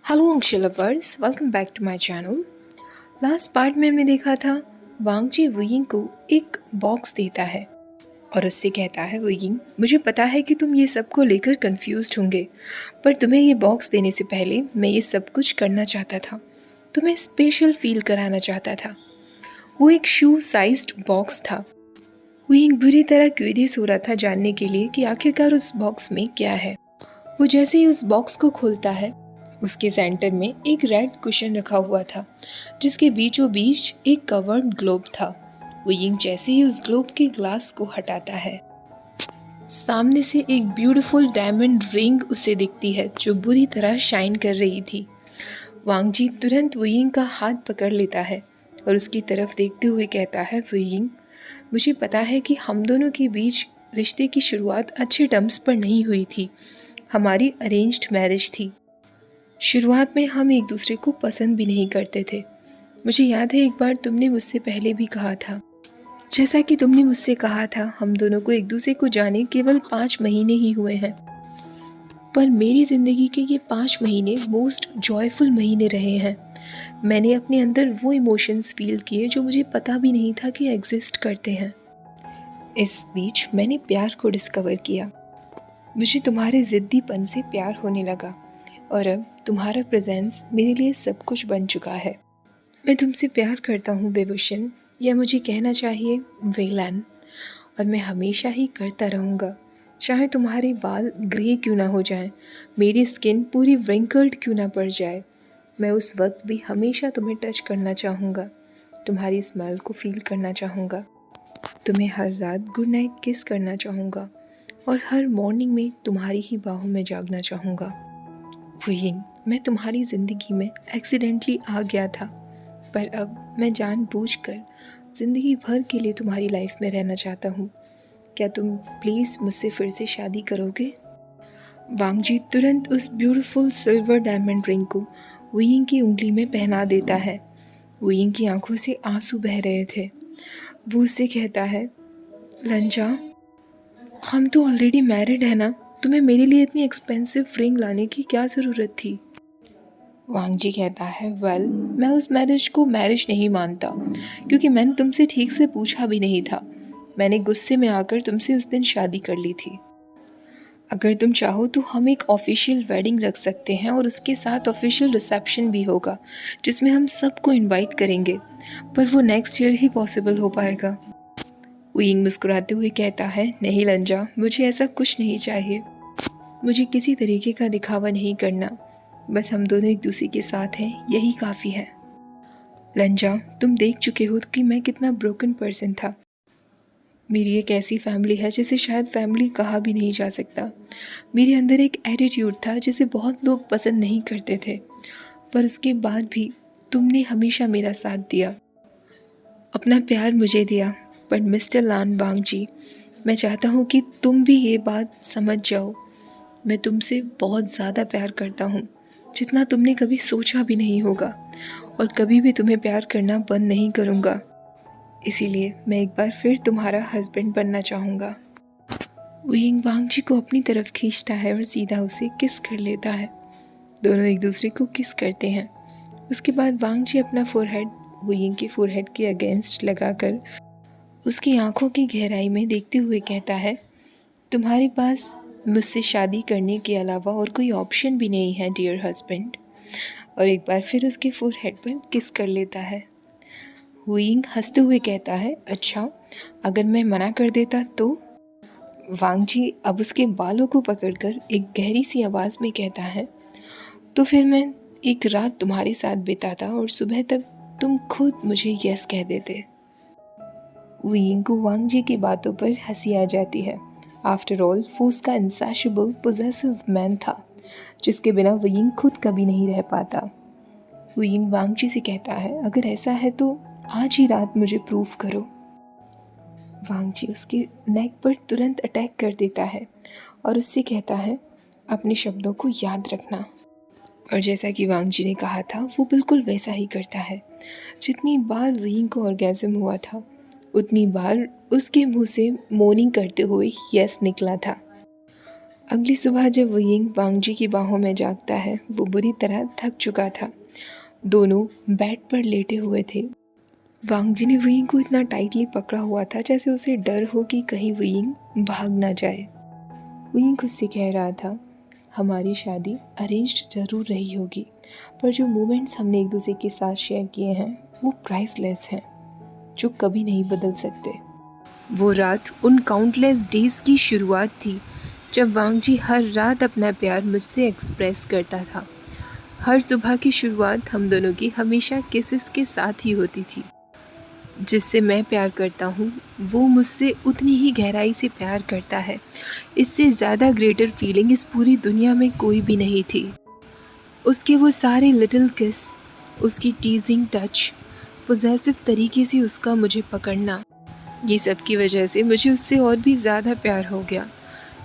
Hello Ansh lovers, welcome back to my channel. Last part में हमने देखा था वांगजी वुयिंग को एक बॉक्स देता है और उससे कहता है, वुयिंग मुझे पता है कि तुम ये सब को लेकर कंफ्यूज्ड होंगे, पर तुम्हें ये बॉक्स देने से पहले मैं ये सब कुछ करना चाहता था, तुम्हें स्पेशल फील कराना चाहता था। वो एक शू साइज्ड बॉक्स था। वुयिंग बुरी तरह क्यूरियस हो रहा था जानने के लिए कि आखिरकार उस बॉक्स में क्या है। वो जैसे ही उस बॉक्स को खोलता है, उसके सेंटर में एक रेड कुशन रखा हुआ था जिसके बीचों बीच एक कवर्ड ग्लोब था। वो यिंग जैसे ही उस ग्लोब के ग्लास को हटाता है, सामने से एक ब्यूटीफुल डायमंड रिंग उसे दिखती है जो बुरी तरह शाइन कर रही थी। वांगजी तुरंत वुयिंग का हाथ पकड़ लेता है और उसकी तरफ देखते हुए कहता है, वुयिंग मुझे पता है कि हम दोनों के बीच रिश्ते की शुरुआत अच्छे टर्म्स पर नहीं हुई थी। हमारी अरेंज्ड मैरिज थी। शुरुआत में हम एक दूसरे को पसंद भी नहीं करते थे। मुझे याद है एक बार तुमने मुझसे पहले भी कहा था, जैसा कि तुमने मुझसे कहा था, हम दोनों को एक दूसरे को जाने केवल 5 महीने ही हुए हैं, पर मेरी ज़िंदगी के ये 5 महीने मोस्ट जॉयफुल महीने रहे हैं। मैंने अपने अंदर वो इमोशंस फील किए जो मुझे पता भी नहीं था कि एग्जिस्ट करते हैं। इस बीच मैंने प्यार को डिस्कवर किया। मुझे तुम्हारे ज़िद्दीपन से प्यार होने लगा और अब तुम्हारा प्रेजेंस मेरे लिए सब कुछ बन चुका है। मैं तुमसे प्यार करता हूँ वेवुशन, या मुझे कहना चाहिए वेलन, और मैं हमेशा ही करता रहूँगा। चाहे तुम्हारे बाल ग्रे क्यों ना हो जाएं, मेरी स्किन पूरी व्रिंकल्ड क्यों ना पड़ जाए, मैं उस वक्त भी हमेशा तुम्हें टच करना चाहूँगा, तुम्हारी स्मेल को फील करना चाहूँगा, तुम्हें हर रात गुड नाइट किस करना चाहूँगा और हर मॉर्निंग में तुम्हारी ही बाहों में जागना चाहूँगा। वुयिंग, मैं तुम्हारी ज़िंदगी में एक्सीडेंटली आ गया था, पर अब मैं जानबूझकर ज़िंदगी भर के लिए तुम्हारी लाइफ में रहना चाहता हूँ। क्या तुम प्लीज़ मुझसे फिर से शादी करोगे? वांगजी तुरंत उस ब्यूटीफुल सिल्वर डायमंड रिंग को वुयिंग की उंगली में पहना देता है। वुयिंग की आंखों से आंसू बह रहे थे। वो उससे कहता है, लंजा, हम तो ऑलरेडी मैरिड है ना, तुम्हें मेरे लिए इतनी एक्सपेंसिव रिंग लाने की क्या ज़रूरत थी? वांगजी कहता है, वेल, मैं उस मैरिज को मैरिज नहीं मानता, क्योंकि मैंने तुमसे ठीक से पूछा भी नहीं था। मैंने गुस्से में आकर तुमसे उस दिन शादी कर ली थी। अगर तुम चाहो तो हम एक ऑफिशियल वेडिंग रख सकते हैं और उसके साथ ऑफिशियल रिसेप्शन भी होगा जिसमें हम सबको इनवाइट करेंगे, पर वो नेक्स्ट ईयर ही पॉसिबल हो पाएगा। वुयिंग मुस्कुराते हुए कहता है, नहीं लंजा, मुझे ऐसा कुछ नहीं चाहिए। मुझे किसी तरीके का दिखावा नहीं करना, बस हम दोनों एक दूसरे के साथ हैं, यही काफ़ी है। लंजा, तुम देख चुके हो कि मैं कितना ब्रोकन पर्सन था। मेरी एक ऐसी फैमिली है जिसे शायद फैमिली कहा भी नहीं जा सकता। मेरे अंदर एक एटीट्यूड था जिसे बहुत लोग पसंद नहीं करते थे, पर उसके बाद भी तुमने हमेशा मेरा साथ दिया, अपना प्यार मुझे दिया। पर मिस्टर लान वांगजी, मैं चाहता हूँ कि तुम भी ये बात समझ जाओ। मैं तुमसे बहुत ज़्यादा प्यार करता हूँ, जितना तुमने कभी सोचा भी नहीं होगा, और कभी भी तुम्हें प्यार करना बंद नहीं करूँगा। इसीलिए मैं एक बार फिर तुम्हारा हस्बैंड बनना चाहूँगा। वुयिंग वांगजी को अपनी तरफ खींचता है और सीधा उसे किस कर लेता है। दोनों एक दूसरे को किस करते हैं। उसके बाद वांगजी अपना फोरहेड वुयिंग के फोरहेड के अगेंस्ट लगाकर उसकी आंखों की गहराई में देखते हुए कहता है, तुम्हारे पास मुझसे शादी करने के अलावा और कोई ऑप्शन भी नहीं है डियर हस्बैंड। और एक बार फिर उसके फोरहेड पर किस कर लेता है। वुयिंग हंसते हुए कहता है, अच्छा, अगर मैं मना कर देता तो? वांगजी अब उसके बालों को पकड़कर एक गहरी सी आवाज़ में कहता है, तो फिर मैं एक रात तुम्हारे साथ बिताता और सुबह तक तुम खुद मुझे यस कह देते। वुयिंग को वांगजी की बातों पर हंसी आ जाती है। आफ्टर ऑल वो उसका इंसैशेबल पोजेसिव मैन था, जिसके बिना वुयिंग खुद कभी नहीं रह पाता। वुयिंग वांगजी से कहता है, अगर ऐसा है तो आज ही रात मुझे प्रूव करो। वांगजी उसके नेक पर तुरंत अटैक कर देता है और उससे कहता है, अपने शब्दों को याद रखना। और जैसा कि वांगजी ने कहा था, वो बिल्कुल वैसा ही करता है। जितनी बार वुयिंग को ऑर्गेज़म हुआ था, उतनी बार उसके मुंह से मोर्निंग करते हुए यस निकला था। अगली सुबह जब वुयिंग वांगजी की बाहों में जागता है, वो बुरी तरह थक चुका था। दोनों बेड पर लेटे हुए थे। वांगजी ने वुयिंग को इतना टाइटली पकड़ा हुआ था जैसे उसे डर हो कि कहीं वुयिंग भाग ना जाए। वुयिंग खुद से कह रहा था, हमारी शादी अरेंज्ड ज़रूर रही होगी, पर जो मोमेंट्स हमने एक दूसरे के साथ शेयर किए हैं वो प्राइसलेस हैं, जो कभी नहीं बदल सकते। वो रात उन काउंटलेस डेज़ की शुरुआत थी जब वांगजी हर रात अपना प्यार मुझसे एक्सप्रेस करता था। हर सुबह की शुरुआत हम दोनों की हमेशा किसेस के साथ ही होती थी। जिससे मैं प्यार करता हूँ वो मुझसे उतनी ही गहराई से प्यार करता है। इससे ज़्यादा ग्रेटर फीलिंग इस पूरी दुनिया में कोई भी नहीं थी। उसके वो सारे लिटिल किस, उसकी टीजिंग टच, पोजेसिव तरीके से उसका मुझे पकड़ना, ये सब की वजह से मुझे उससे और भी ज़्यादा प्यार हो गया,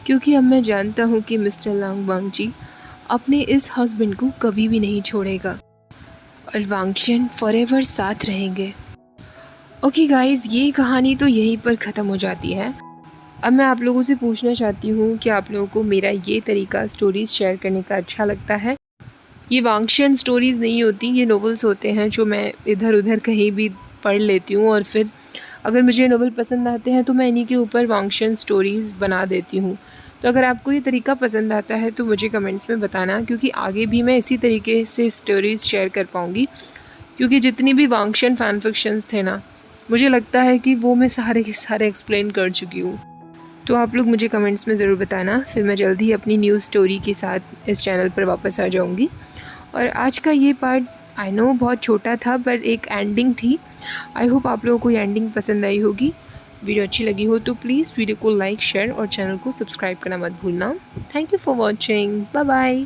क्योंकि अब मैं जानता हूँ कि मिस्टर लांग वांगजी अपने इस हस्बैंड को कभी भी नहीं छोड़ेगा और वांगशियन फॉरएवर साथ रहेंगे। ओके गाइज़, ये कहानी तो यहीं पर ख़त्म हो जाती है। अब मैं आप लोगों से पूछना चाहती हूँ कि आप लोगों को मेरा ये तरीका स्टोरीज़ शेयर करने का अच्छा लगता है। ये वांगशियन स्टोरीज़ नहीं होती, ये नॉवेल्स होते हैं जो मैं इधर उधर कहीं भी पढ़ लेती हूँ और फिर अगर मुझे नॉवेल पसंद आते हैं तो मैं इन्हीं के ऊपर वांगशियन स्टोरीज़ बना देती हूँ। तो अगर आपको ये तरीका पसंद आता है तो मुझे कमेंट्स में बताना, क्योंकि आगे भी मैं इसी तरीके से स्टोरीज़ शेयर कर पाऊँगी। क्योंकि जितनी भी वांगशियन फैन फिक्शंस थे ना, मुझे लगता है कि वो मैं सारे के सारे एक्सप्लेन कर चुकी हूँ। तो आप लोग मुझे कमेंट्स में ज़रूर बताना, फिर मैं जल्दी ही अपनी न्यू स्टोरी के साथ इस चैनल पर वापस आ जाऊँगी। और आज का ये पार्ट आई नो बहुत छोटा था, पर एक एंडिंग थी। आई होप आप लोगों को ये एंडिंग पसंद आई होगी। वीडियो अच्छी लगी हो तो प्लीज़ वीडियो को लाइक, शेयर और चैनल को सब्सक्राइब करना मत भूलना। Thank you for watching. Bye bye.